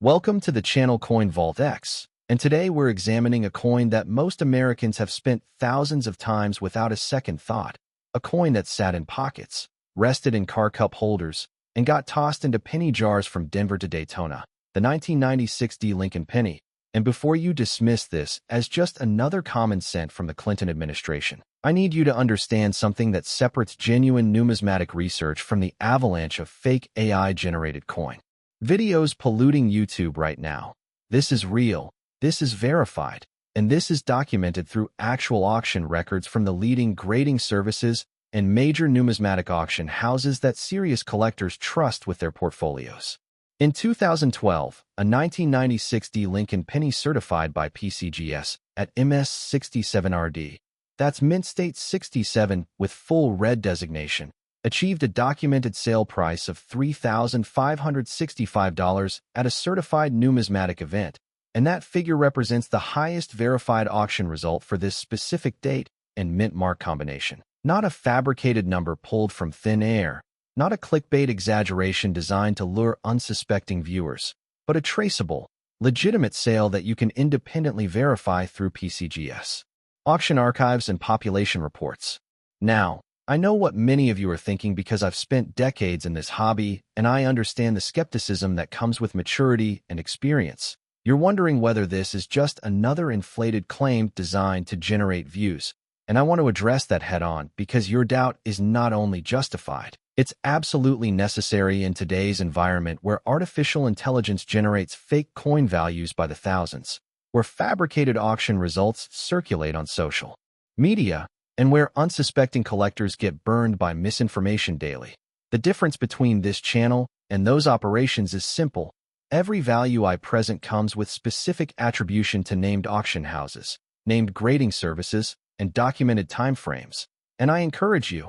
Welcome to the channel Coin Vault X, and today we're examining a coin that most Americans have spent thousands of times without a second thought, a coin that sat in pockets, rested in car cup holders, and got tossed into penny jars from Denver to Daytona, the 1996 D Lincoln penny. And before you dismiss this as just another common cent from the Clinton administration, I need you to understand something that separates genuine numismatic research from the avalanche of fake AI-generated coin videos polluting YouTube right now. This is real, this is verified, and this is documented through actual auction records from the leading grading services and major numismatic auction houses that serious collectors trust with their portfolios. In 2012, a 1996 D Lincoln penny certified by PCGS at MS67RD, that's Mint State 67 with full red designation, achieved a documented sale price of $3,565 at a certified numismatic event, and that figure represents the highest verified auction result for this specific date and mint mark combination. Not a fabricated number pulled from thin air, not a clickbait exaggeration designed to lure unsuspecting viewers, but a traceable, legitimate sale that you can independently verify through PCGS auction archives and population reports. Now, I know what many of you are thinking because I've spent decades in this hobby and I understand the skepticism that comes with maturity and experience. You're wondering whether this is just another inflated claim designed to generate views, and I want to address that head-on because your doubt is not only justified, it's absolutely necessary in today's environment where artificial intelligence generates fake coin values by the thousands, where fabricated auction results circulate on social media, and where unsuspecting collectors get burned by misinformation daily. The difference between this channel and those operations is simple. Every value I present comes with specific attribution to named auction houses, named grading services, and documented timeframes. And I urge you,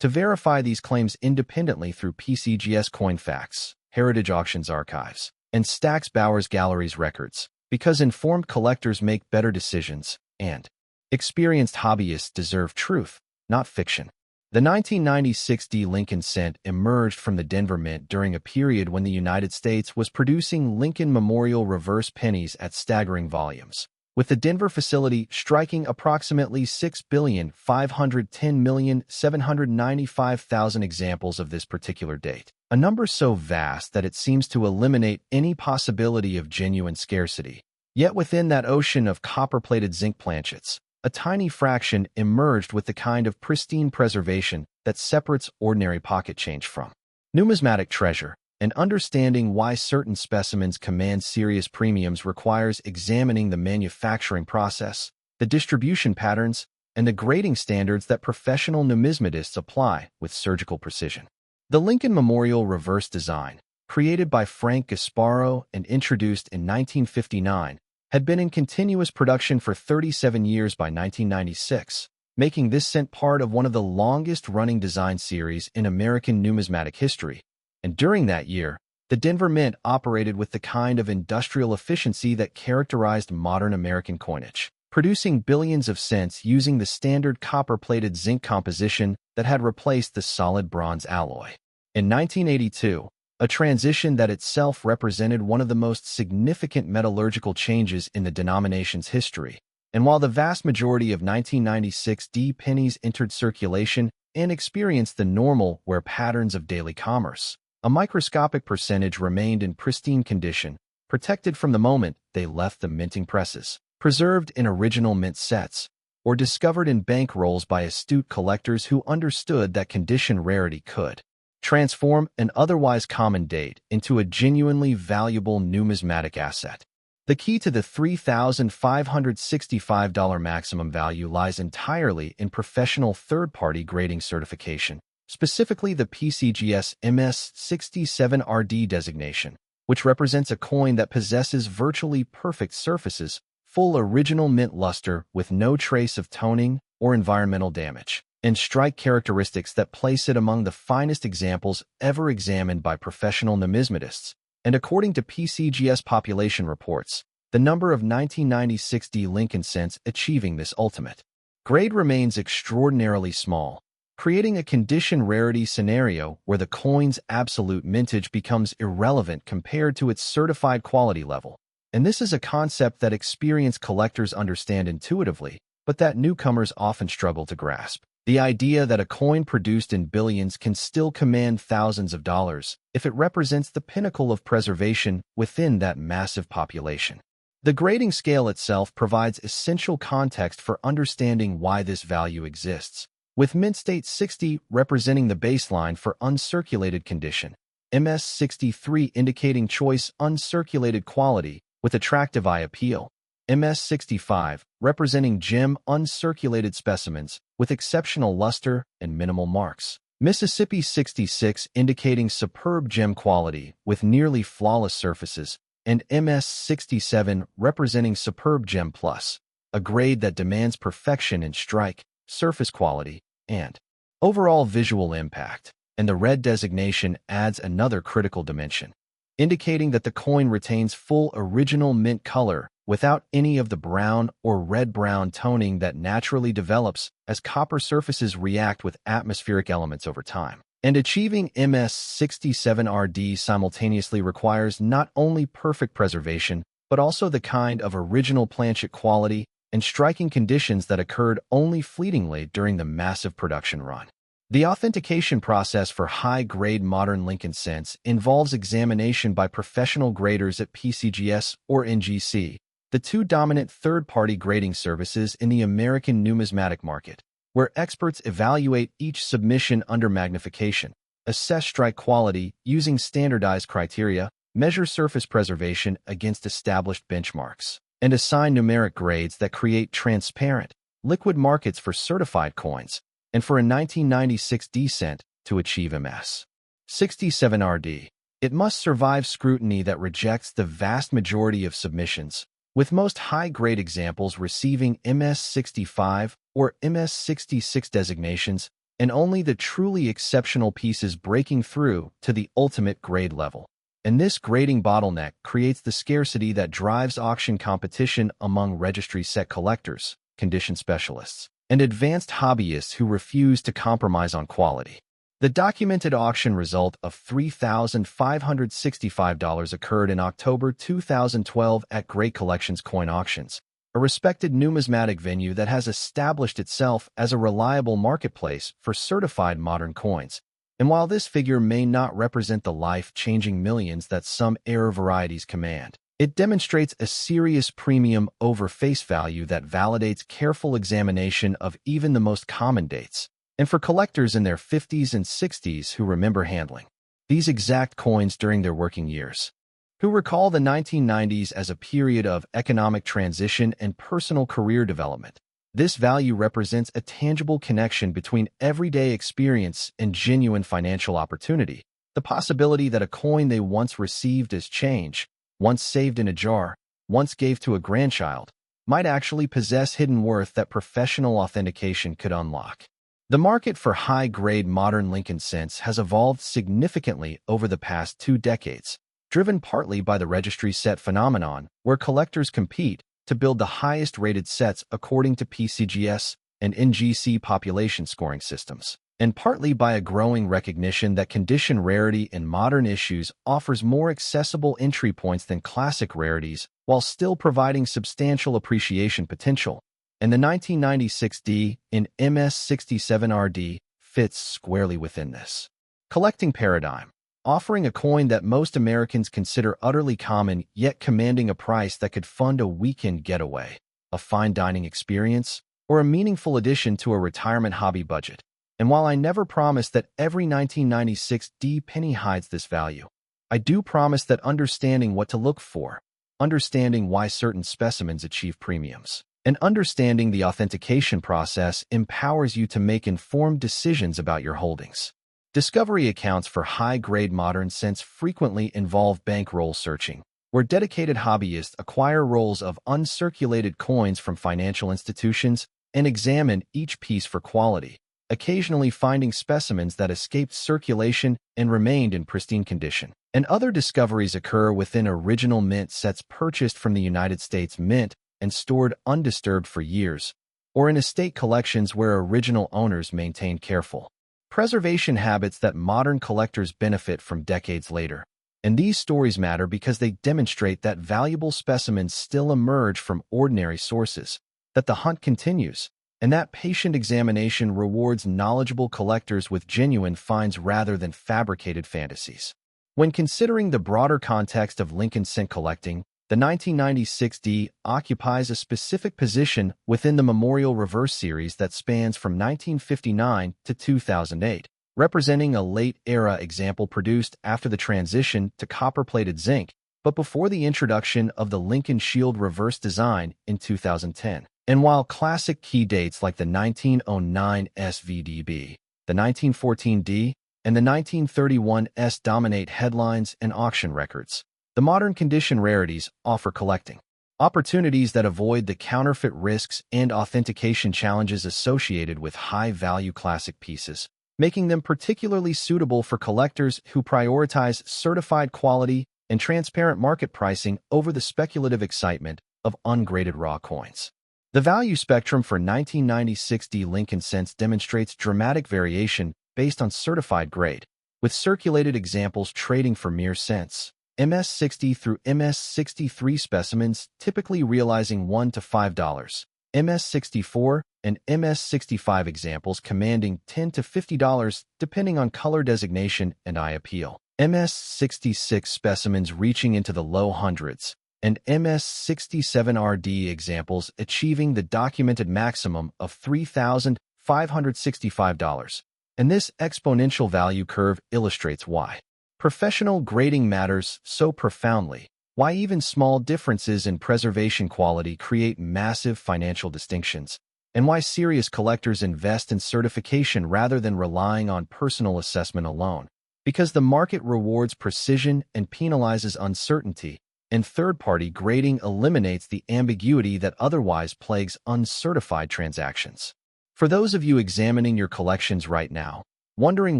to verify these claims independently through PCGS Coinfax, Heritage Auctions Archives, and Stack's Bowers Galleries records, because informed collectors make better decisions, and experienced hobbyists deserve truth, not fiction. The 1996 D Lincoln cent emerged from the Denver Mint during a period when the United States was producing Lincoln Memorial reverse pennies at staggering volumes, with the Denver facility striking approximately 6,510,795,000 examples of this particular date, a number so vast that it seems to eliminate any possibility of genuine scarcity. Yet within that ocean of copper-plated zinc planchets, a tiny fraction emerged with the kind of pristine preservation that separates ordinary pocket change from numismatic treasure. And understanding why certain specimens command serious premiums requires examining the manufacturing process, the distribution patterns, and the grading standards that professional numismatists apply with surgical precision. The Lincoln Memorial reverse design, created by Frank Gasparo and introduced in 1959, had been in continuous production for 37 years by 1996, making this cent part of one of the longest-running design series in American numismatic history. And during that year, the Denver Mint operated with the kind of industrial efficiency that characterized modern American coinage, producing billions of cents using the standard copper-plated zinc composition that had replaced the solid bronze alloy. In 1982, a transition that itself represented one of the most significant metallurgical changes in the denomination's history. And while the vast majority of 1996 D pennies entered circulation and experienced the normal wear patterns of daily commerce, a microscopic percentage remained in pristine condition, protected from the moment they left the minting presses, preserved in original mint sets, or discovered in bank rolls by astute collectors who understood that condition rarity could transform an otherwise common date into a genuinely valuable numismatic asset. The key to the $3,565 maximum value lies entirely in professional third-party grading certification, specifically the PCGS MS67RD designation, which represents a coin that possesses virtually perfect surfaces, full original mint luster with no trace of toning or environmental damage, and strike characteristics that place it among the finest examples ever examined by professional numismatists. And according to PCGS population reports, the number of 1996 D Lincoln cents achieving this ultimate grade remains extraordinarily small, creating a condition rarity scenario where the coin's absolute mintage becomes irrelevant compared to its certified quality level. And this is a concept that experienced collectors understand intuitively, but that newcomers often struggle to grasp. The idea that a coin produced in billions can still command thousands of dollars if it represents the pinnacle of preservation within that massive population. The grading scale itself provides essential context for understanding why this value exists, with mint state 60 representing the baseline for uncirculated condition, MS63 indicating choice uncirculated quality with attractive eye appeal, MS65 representing gem uncirculated specimens with exceptional luster and minimal marks, Mississippi 66 indicating superb gem quality with nearly flawless surfaces, and MS67 representing superb gem plus, a grade that demands perfection in strike, surface quality, and overall visual impact. And the red designation adds another critical dimension, indicating that the coin retains full original mint color without any of the brown or red-brown toning that naturally develops as copper surfaces react with atmospheric elements over time. And achieving MS67RD simultaneously requires not only perfect preservation, but also the kind of original planchet quality and striking conditions that occurred only fleetingly during the massive production run. The authentication process for high-grade modern Lincoln cents involves examination by professional graders at PCGS or NGC, the two dominant third-party grading services in the American numismatic market, where experts evaluate each submission under magnification, assess strike quality using standardized criteria, measure surface preservation against established benchmarks, and assign numeric grades that create transparent, liquid markets for certified coins, and for a 1996 D cent to achieve MS 67RD. It must survive scrutiny that rejects the vast majority of submissions, with most high-grade examples receiving MS 65 or MS 66 designations, and only the truly exceptional pieces breaking through to the ultimate grade level. And this grading bottleneck creates the scarcity that drives auction competition among registry set collectors, condition specialists, and advanced hobbyists who refuse to compromise on quality. The documented auction result of $3,565 occurred in October 2012 at Great Collections Coin Auctions, a respected numismatic venue that has established itself as a reliable marketplace for certified modern coins. And while this figure may not represent the life-changing millions that some error varieties command, it demonstrates a serious premium over face value that validates careful examination of even the most common dates. And for collectors in their 50s and 60s who remember handling these exact coins during their working years, who recall the 1990s as a period of economic transition and personal career development, this value represents a tangible connection between everyday experience and genuine financial opportunity. The possibility that a coin they once received as change, once saved in a jar, once gave to a grandchild, might actually possess hidden worth that professional authentication could unlock. The market for high-grade modern Lincoln cents has evolved significantly over the past 2 decades, driven partly by the registry set phenomenon, where collectors compete to build the highest-rated sets according to PCGS and NGC population scoring systems, and partly by a growing recognition that condition rarity in modern issues offers more accessible entry points than classic rarities while still providing substantial appreciation potential. And the 1996 D in MS67RD fits squarely within this collecting paradigm, offering a coin that most Americans consider utterly common yet commanding a price that could fund a weekend getaway, a fine dining experience, or a meaningful addition to a retirement hobby budget. And while I never promise that every 1996 D penny hides this value, I do promise that understanding what to look for, understanding why certain specimens achieve premiums, and understanding the authentication process empowers you to make informed decisions about your holdings. Discovery accounts for high-grade modern cents frequently involve bankroll searching, where dedicated hobbyists acquire rolls of uncirculated coins from financial institutions and examine each piece for quality, occasionally finding specimens that escaped circulation and remained in pristine condition. And other discoveries occur within original mint sets purchased from the United States Mint and stored undisturbed for years, or in estate collections where original owners maintain careful preservation habits that modern collectors benefit from decades later. And these stories matter because they demonstrate that valuable specimens still emerge from ordinary sources, that the hunt continues, and that patient examination rewards knowledgeable collectors with genuine finds rather than fabricated fantasies. When considering the broader context of Lincoln cent collecting, the 1996 D occupies a specific position within the Memorial Reverse series that spans from 1959 to 2008, representing a late-era example produced after the transition to copper-plated zinc, but before the introduction of the Lincoln Shield reverse design in 2010. And while classic key dates like the 1909 SVDB, the 1914 D, and the 1931 S dominate headlines and auction records, the modern condition rarities offer collecting opportunities that avoid the counterfeit risks and authentication challenges associated with high-value classic pieces, making them particularly suitable for collectors who prioritize certified quality and transparent market pricing over the speculative excitement of ungraded raw coins. The value spectrum for 1996 D Lincoln cents demonstrates dramatic variation based on certified grade, with circulated examples trading for mere cents, MS-60 through MS-63 specimens typically realizing $1 to $5, MS-64 and MS-65 examples commanding $10 to $50 depending on color designation and eye appeal, MS-66 specimens reaching into the low hundreds, and MS-67RD examples achieving the documented maximum of $3,565. And this exponential value curve illustrates why professional grading matters so profoundly, why even small differences in preservation quality create massive financial distinctions, and why serious collectors invest in certification rather than relying on personal assessment alone. Because the market rewards precision and penalizes uncertainty, and third-party grading eliminates the ambiguity that otherwise plagues uncertified transactions. For those of you examining your collections right now, wondering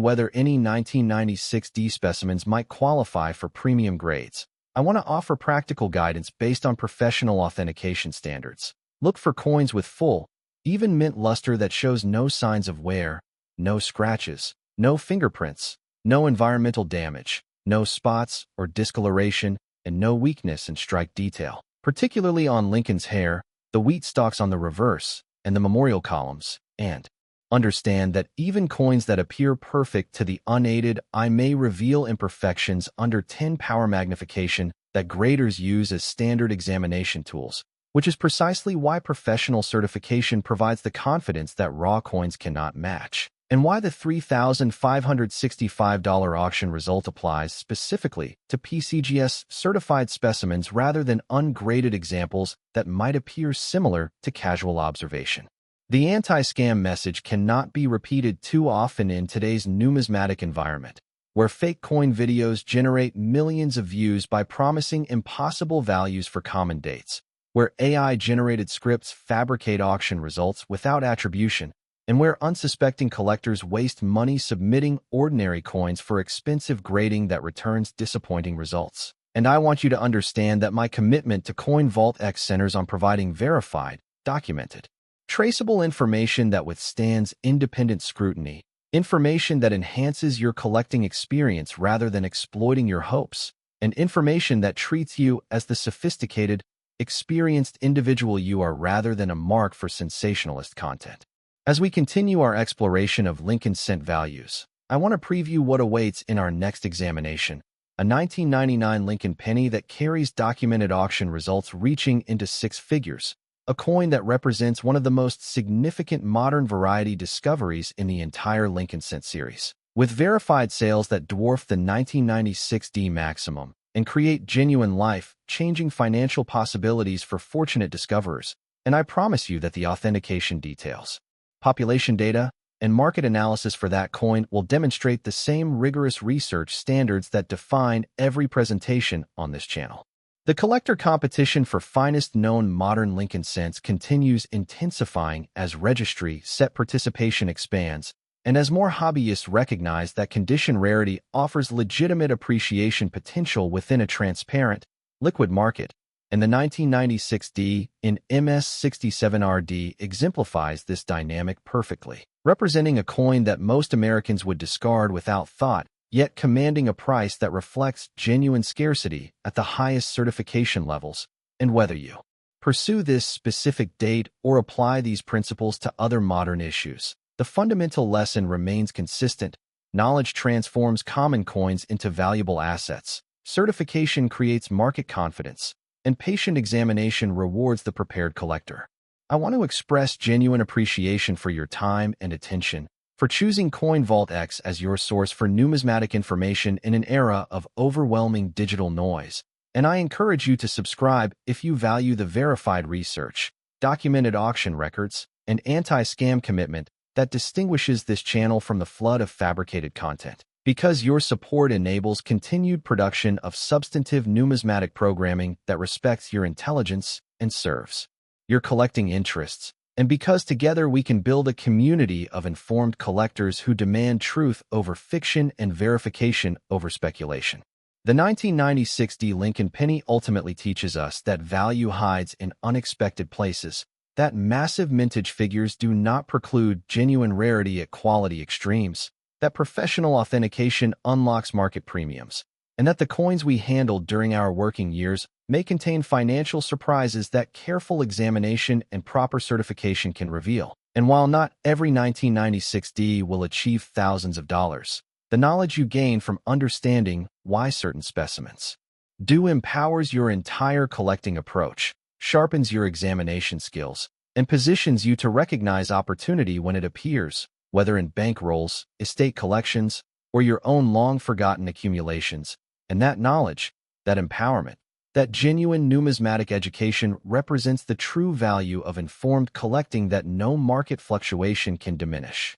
whether any 1996 D specimens might qualify for premium grades, I want to offer practical guidance based on professional authentication standards. Look for coins with full, even mint luster that shows no signs of wear, no scratches, no fingerprints, no environmental damage, no spots or discoloration, and no weakness in strike detail, particularly on Lincoln's hair, the wheat stalks on the reverse, and the memorial columns, and understand that even coins that appear perfect to the unaided eye may reveal imperfections under 10 power magnification that graders use as standard examination tools, which is precisely why professional certification provides the confidence that raw coins cannot match, and why the $3,565 auction result applies specifically to PCGS certified specimens rather than ungraded examples that might appear similar to casual observation. The anti-scam message cannot be repeated too often in today's numismatic environment, where fake coin videos generate millions of views by promising impossible values for common dates, where AI-generated scripts fabricate auction results without attribution, and where unsuspecting collectors waste money submitting ordinary coins for expensive grading that returns disappointing results. And I want you to understand that my commitment to Coin Vault X centers on providing verified, documented, traceable information that withstands independent scrutiny, information that enhances your collecting experience rather than exploiting your hopes, and information that treats you as the sophisticated, experienced individual you are rather than a mark for sensationalist content. As we continue our exploration of Lincoln cent values, I want to preview what awaits in our next examination, a 1999 Lincoln penny that carries documented auction results reaching into six figures, a coin that represents one of the most significant modern variety discoveries in the entire Lincoln cent series, with verified sales that dwarf the 1996 D maximum and create genuine life-changing financial possibilities for fortunate discoverers. And I promise you that the authentication details, population data, and market analysis for that coin will demonstrate the same rigorous research standards that define every presentation on this channel. The collector competition for finest known modern Lincoln cents continues intensifying as registry set participation expands, and as more hobbyists recognize that condition rarity offers legitimate appreciation potential within a transparent, liquid market. and the 1996D in MS67RD exemplifies this dynamic perfectly, representing a coin that most Americans would discard without thought, yet commanding a price that reflects genuine scarcity at the highest certification levels. And whether you pursue this specific date or apply these principles to other modern issues, the fundamental lesson remains consistent. Knowledge transforms common coins into valuable assets. Certification creates market confidence, and patient examination rewards the prepared collector. I want to express genuine appreciation for your time and attention, for choosing CoinVaultX as your source for numismatic information in an era of overwhelming digital noise. And I encourage you to subscribe if you value the verified research, documented auction records, and anti-scam commitment that distinguishes this channel from the flood of fabricated content. Because your support enables continued production of substantive numismatic programming that respects your intelligence and serves your collecting interests, and because together we can build a community of informed collectors who demand truth over fiction and verification over speculation. The 1996D Lincoln Penny ultimately teaches us that value hides in unexpected places, that massive mintage figures do not preclude genuine rarity at quality extremes, that professional authentication unlocks market premiums, and that the coins we handled during our working years may contain financial surprises that careful examination and proper certification can reveal. And while not every 1996D will achieve thousands of dollars, the knowledge you gain from understanding why certain specimens do empowers your entire collecting approach, sharpens your examination skills, and positions you to recognize opportunity when it appears, whether in bankrolls, estate collections, or your own long-forgotten accumulations. And that knowledge, that empowerment, that genuine numismatic education represents the true value of informed collecting that no market fluctuation can diminish.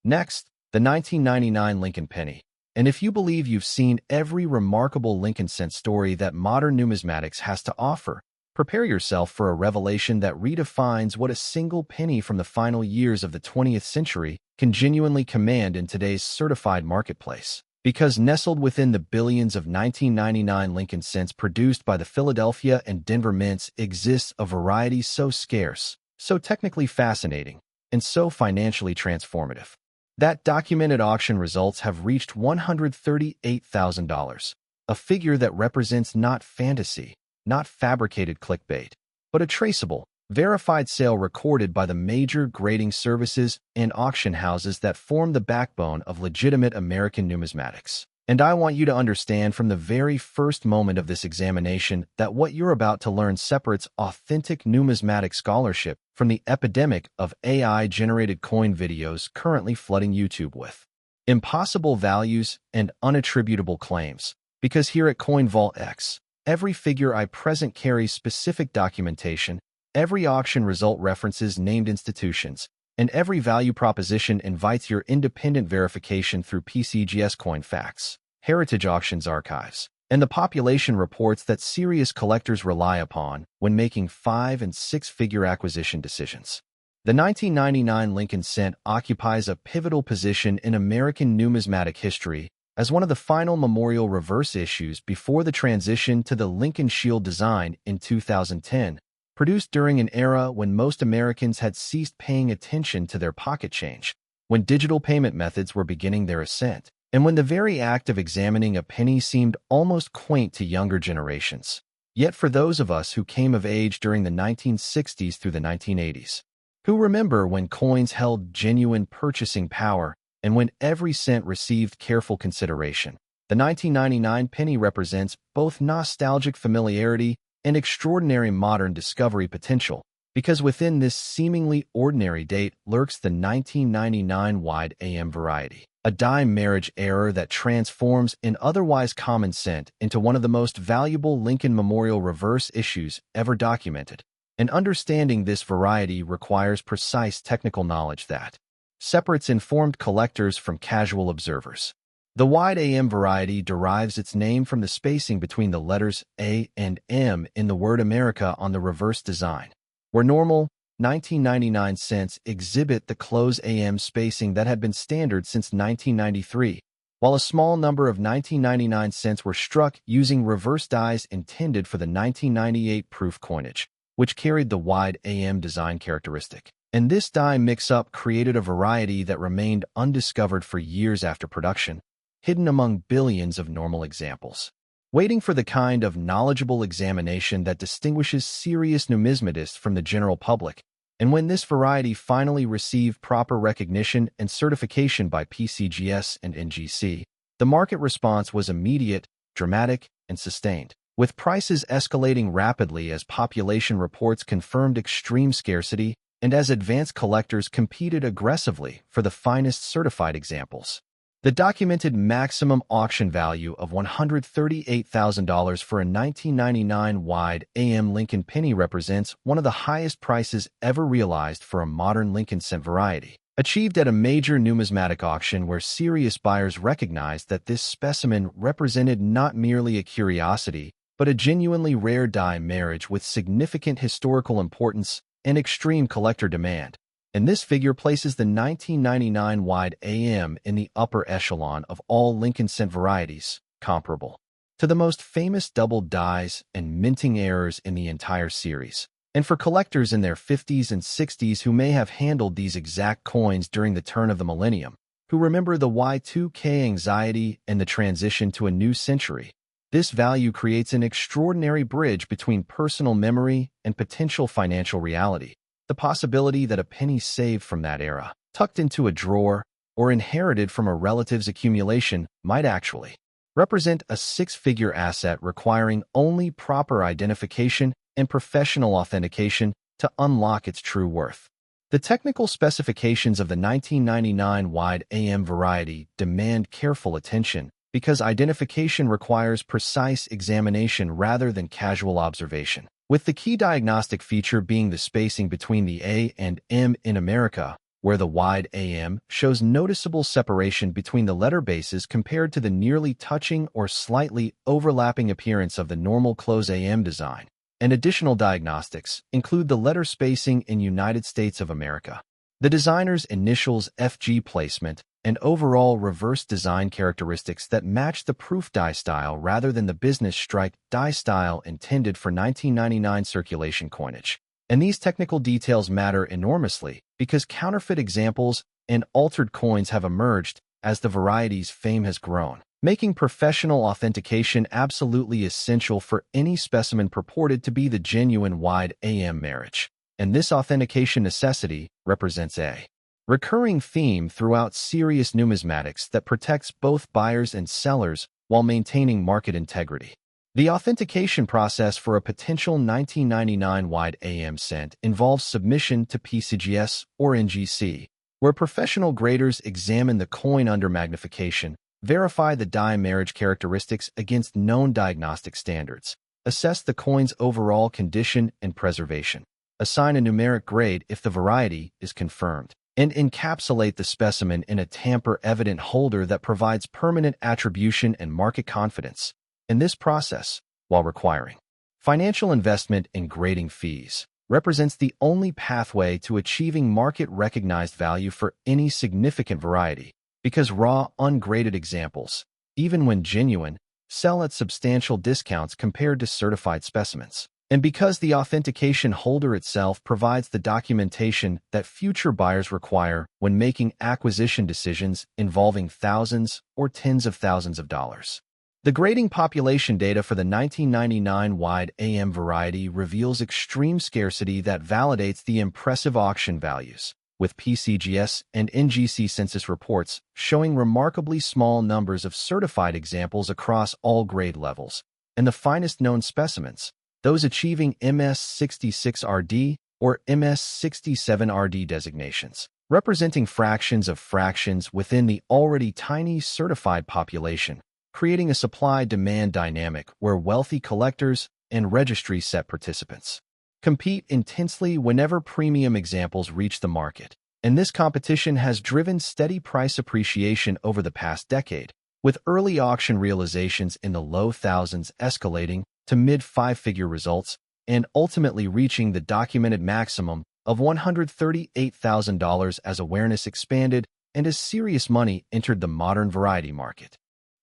Next, the 1999 Lincoln Penny. And if you believe you've seen every remarkable Lincoln cent story that modern numismatics has to offer, prepare yourself for a revelation that redefines what a single penny from the final years of the 20th century can genuinely command in today's certified marketplace. Because nestled within the billions of 1999 Lincoln cents produced by the Philadelphia and Denver mints exists a variety so scarce, so technically fascinating, and so financially transformative that documented auction results have reached $138,000, a figure that represents not fantasy, not fabricated clickbait, but a traceable, verified sale recorded by the major grading services and auction houses that form the backbone of legitimate American numismatics. And I want you to understand from the very first moment of this examination that what you're about to learn separates authentic numismatic scholarship from the epidemic of AI-generated coin videos currently flooding YouTube with impossible values and unattributable claims. Because here at CoinVaultX, every figure I present carries specific documentation, every auction result references named institutions, and every value proposition invites your independent verification through PCGS Coin Facts, Heritage Auctions Archives, and the population reports that serious collectors rely upon when making 5- and 6-figure acquisition decisions. The 1999 Lincoln cent occupies a pivotal position in American numismatic history as one of the final memorial reverse issues before the transition to the Lincoln Shield design in 2010, produced during an era when most Americans had ceased paying attention to their pocket change, when digital payment methods were beginning their ascent, and when the very act of examining a penny seemed almost quaint to younger generations. Yet for those of us who came of age during the 1960s through the 1980s, who remember when coins held genuine purchasing power and when every cent received careful consideration, the 1999 penny represents both nostalgic familiarity and extraordinary modern discovery potential, because within this seemingly ordinary date lurks the 1999 wide AM variety, a dime marriage error that transforms an otherwise common cent into one of the most valuable Lincoln Memorial reverse issues ever documented. And understanding this variety requires precise technical knowledge that separates informed collectors from casual observers. The wide AM variety derives its name from the spacing between the letters A and M in the word America on the reverse design, where normal 1999 cents exhibit the close AM spacing that had been standard since 1993. while a small number of 1999 cents were struck using reverse dies intended for the 1998 proof coinage, which carried the wide AM design characteristic. And this die mix-up created a variety that remained undiscovered for years after production, hidden among billions of normal examples, waiting for the kind of knowledgeable examination that distinguishes serious numismatists from the general public. And when this variety finally received proper recognition and certification by PCGS and NGC, the market response was immediate, dramatic, and sustained, with prices escalating rapidly as population reports confirmed extreme scarcity and as advanced collectors competed aggressively for the finest certified examples. The documented maximum auction value of $138,000 for a 1999 wide AM Lincoln penny represents one of the highest prices ever realized for a modern Lincoln cent variety, achieved at a major numismatic auction where serious buyers recognized that this specimen represented not merely a curiosity, but a genuinely rare die marriage with significant historical importance and extreme collector demand. And this figure places the 1999 wide AM in the upper echelon of all Lincoln cent varieties, comparable to the most famous double dies and minting errors in the entire series. And for collectors in their 50s and 60s who may have handled these exact coins during the turn of the millennium, who remember the Y2K anxiety and the transition to a new century, this value creates an extraordinary bridge between personal memory and potential financial reality. The possibility that a penny saved from that era, tucked into a drawer, or inherited from a relative's accumulation might actually represent a six-figure asset requiring only proper identification and professional authentication to unlock its true worth. The technical specifications of the 1999 wide AM variety demand careful attention because identification requires precise examination rather than casual observation, with the key diagnostic feature being the spacing between the A and M in America, where the wide AM shows noticeable separation between the letter bases compared to the nearly touching or slightly overlapping appearance of the normal close AM design. And additional diagnostics include the letter spacing in United States of America, the designer's initials FG placement, and overall reverse design characteristics that match the proof die style rather than the business strike die style intended for 1999 circulation coinage. And these technical details matter enormously because counterfeit examples and altered coins have emerged as the variety's fame has grown, making professional authentication absolutely essential for any specimen purported to be the genuine wide AM marriage. And this authentication necessity represents a recurring theme throughout serious numismatics that protects both buyers and sellers while maintaining market integrity. The authentication process for a potential 1999 wide AM cent involves submission to PCGS or NGC, where professional graders examine the coin under magnification, verify the die marriage characteristics against known diagnostic standards, assess the coin's overall condition and preservation, assign a numeric grade if the variety is confirmed, and encapsulate the specimen in a tamper-evident holder that provides permanent attribution and market confidence. In this process, while requiring financial investment and grading fees, represents the only pathway to achieving market-recognized value for any significant variety, because raw, ungraded examples, even when genuine, sell at substantial discounts compared to certified specimens. And because the authentication holder itself provides the documentation that future buyers require when making acquisition decisions involving thousands or tens of thousands of dollars. The grading population data for the 1999 wide AM variety reveals extreme scarcity that validates the impressive auction values, with PCGS and NGC census reports showing remarkably small numbers of certified examples across all grade levels, and the finest known specimens, those achieving MS66RD or MS67RD designations, representing fractions of fractions within the already tiny certified population, creating a supply-demand dynamic where wealthy collectors and registry set participants compete intensely whenever premium examples reach the market. And this competition has driven steady price appreciation over the past decade, with early auction realizations in the low thousands escalating to mid-five-figure results and ultimately reaching the documented maximum of $138,000 as awareness expanded and as serious money entered the modern variety market.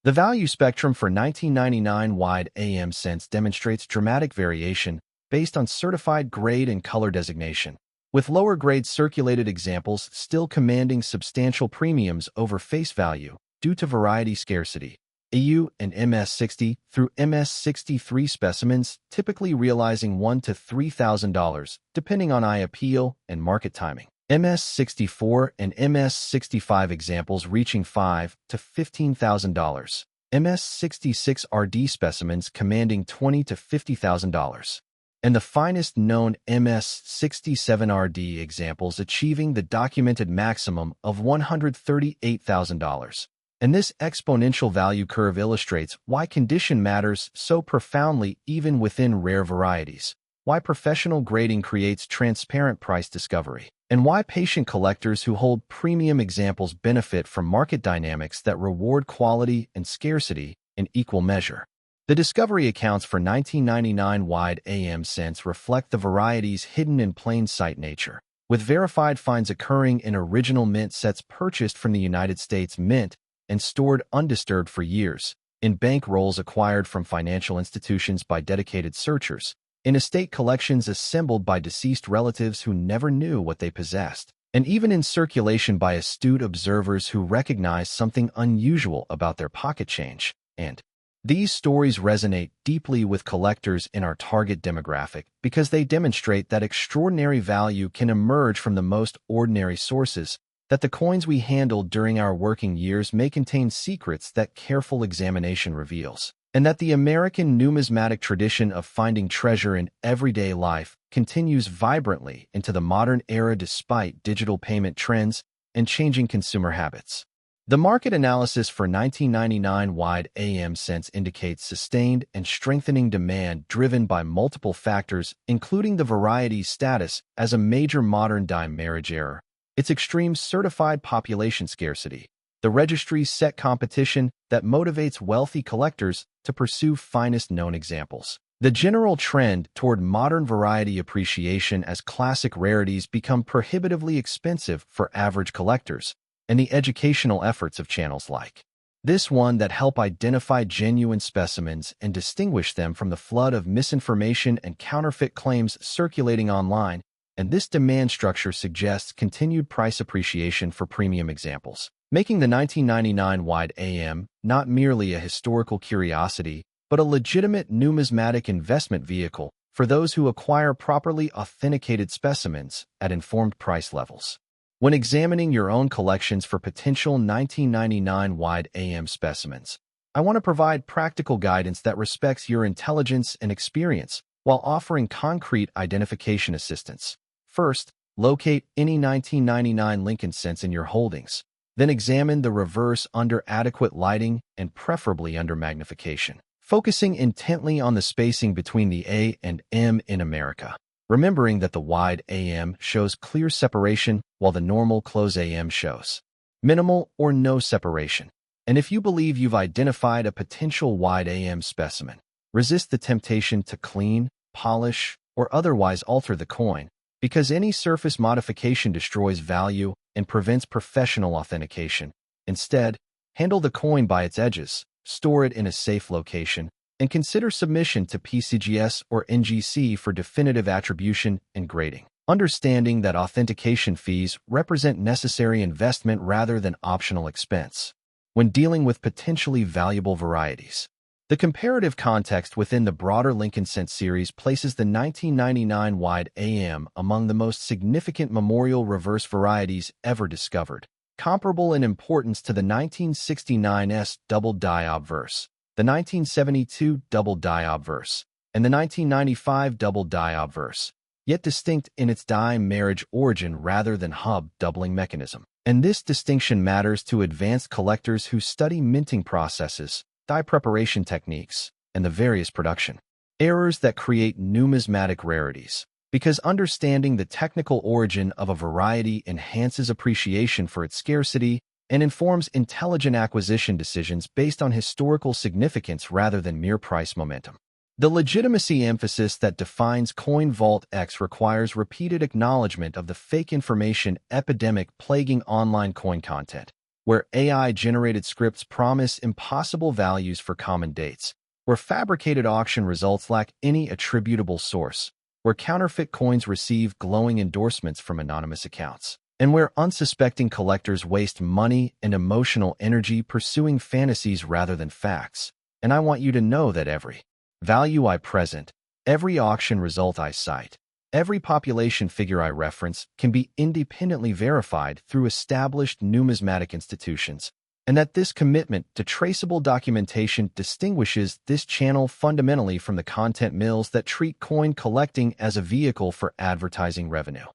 The value spectrum for 1999 wide AM cents demonstrates dramatic variation based on certified grade and color designation, with lower grade circulated examples still commanding substantial premiums over face value due to variety scarcity. EU and MS60 through MS63 specimens typically realizing $1,000 to $3,000 depending on eye appeal and market timing. MS64 and MS65 examples reaching $5,000 to $15,000. MS66 RD specimens commanding $20,000 to $50,000. And the finest known MS67 RD examples achieving the documented maximum of $138,000. And this exponential value curve illustrates why condition matters so profoundly even within rare varieties, why professional grading creates transparent price discovery, and why patient collectors who hold premium examples benefit from market dynamics that reward quality and scarcity in equal measure. The discovery accounts for 1999 wide AM cents reflect the variety's hidden in plain sight nature, with verified finds occurring in original mint sets purchased from the United States Mint and stored undisturbed for years, in bank rolls acquired from financial institutions by dedicated searchers, in estate collections assembled by deceased relatives who never knew what they possessed, and even in circulation by astute observers who recognized something unusual about their pocket change. And these stories resonate deeply with collectors in our target demographic because they demonstrate that extraordinary value can emerge from the most ordinary sources, that the coins we handled during our working years may contain secrets that careful examination reveals, and that the American numismatic tradition of finding treasure in everyday life continues vibrantly into the modern era despite digital payment trends and changing consumer habits. The market analysis for 1999 wide AM cents indicates sustained and strengthening demand driven by multiple factors, including the variety's status as a major modern dime marriage error, its extreme certified population scarcity, the registry's set competition that motivates wealthy collectors to pursue finest known examples, the general trend toward modern variety appreciation as classic rarities become prohibitively expensive for average collectors, and the educational efforts of channels like this one that help identify genuine specimens and distinguish them from the flood of misinformation and counterfeit claims circulating online. And this demand structure suggests continued price appreciation for premium examples, making the 1999 wide AM not merely a historical curiosity, but a legitimate numismatic investment vehicle for those who acquire properly authenticated specimens at informed price levels. When examining your own collections for potential 1999 wide AM specimens, I want to provide practical guidance that respects your intelligence and experience while offering concrete identification assistance. First, locate any 1999 Lincoln cents in your holdings. Then examine the reverse under adequate lighting and preferably under magnification, focusing intently on the spacing between the A and M in America, remembering that the wide AM shows clear separation while the normal close AM shows minimal or no separation. And if you believe you've identified a potential wide AM specimen, resist the temptation to clean, polish, or otherwise alter the coin, because any surface modification destroys value and prevents professional authentication. Instead, handle the coin by its edges, store it in a safe location, and consider submission to PCGS or NGC for definitive attribution and grading, understanding that authentication fees represent necessary investment rather than optional expense. When dealing with potentially valuable varieties, the comparative context within the broader Lincoln Cent series places the 1999 wide AM among the most significant memorial reverse varieties ever discovered, comparable in importance to the 1969's double die obverse, the 1972 double die obverse, and the 1995 double die obverse, yet distinct in its die marriage origin rather than hub doubling mechanism. And this distinction matters to advanced collectors who study minting processes, die preparation techniques, and the various production errors that create numismatic rarities, because understanding the technical origin of a variety enhances appreciation for its scarcity and informs intelligent acquisition decisions based on historical significance rather than mere price momentum. The legitimacy emphasis that defines Coin Vault X requires repeated acknowledgement of the fake information epidemic plaguing online coin content, where AI-generated scripts promise impossible values for common dates, where fabricated auction results lack any attributable source, where counterfeit coins receive glowing endorsements from anonymous accounts, and where unsuspecting collectors waste money and emotional energy pursuing fantasies rather than facts. And I want you to know that every value I present, every auction result I cite, every population figure I reference can be independently verified through established numismatic institutions, and that this commitment to traceable documentation distinguishes this channel fundamentally from the content mills that treat coin collecting as a vehicle for advertising revenue.